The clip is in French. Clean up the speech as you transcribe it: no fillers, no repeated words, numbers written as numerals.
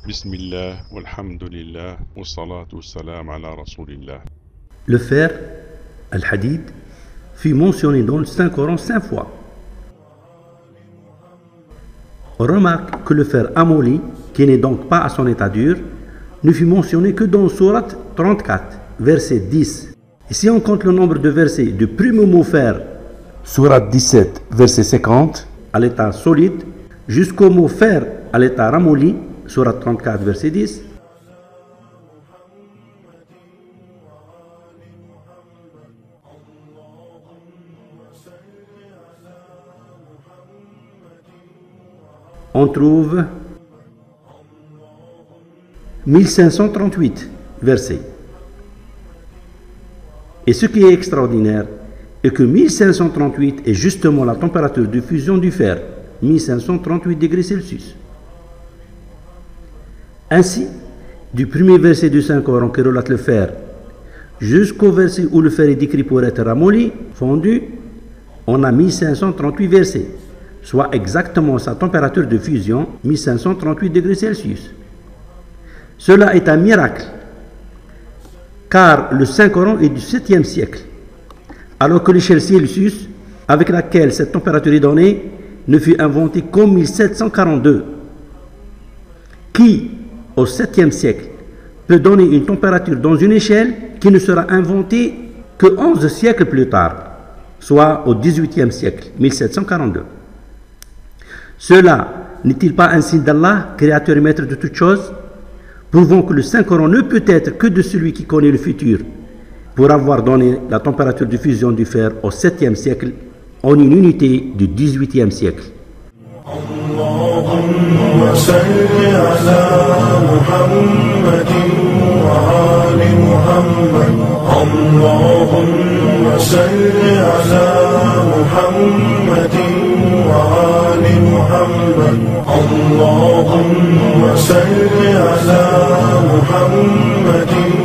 Bismillah, walhamdulillah, wa salatu wa salam ala rasulillah. Le fer, al-hadid, fut mentionné dans le Saint-Coran 5 fois. On remarque que le fer amolli, qui n'est donc pas à son état dur, ne fut mentionné que dans Sourate 34, verset 10. Et si on compte le nombre de versets du premier mot fer, Sourate 17, verset 50, à l'état solide, jusqu'au mot fer à l'état ramolli, Sourate 34, verset 10, on trouve 1538 versets. Et ce qui est extraordinaire est que 1538 est justement la température de fusion du fer, 1538 degrés Celsius. Ainsi, du premier verset du Saint-Coran qui relate le fer jusqu'au verset où le fer est décrit pour être ramolli, fondu, on a 1538 versets, soit exactement sa température de fusion, 1538 degrés Celsius. Cela est un miracle, car le Saint-Coran est du 7e siècle, alors que l'échelle Celsius, avec laquelle cette température est donnée, ne fut inventée qu'en 1742. Qui, au 7e siècle, peut donner une température dans une échelle qui ne sera inventée que 11 siècles plus tard, soit au 18e siècle, 1742. Cela n'est-il pas un signe d'Allah, créateur et maître de toutes choses, prouvant que le Saint-Coran ne peut être que de celui qui connaît le futur, pour avoir donné la température de fusion du fer au 7e siècle en une unité du 18e siècle. Allahumma salli ala Muhammadin wa ali Muhammad. Allahumma salli ala Muhammadin wa ali Muhammad. Allahumma salli ala Muhammadin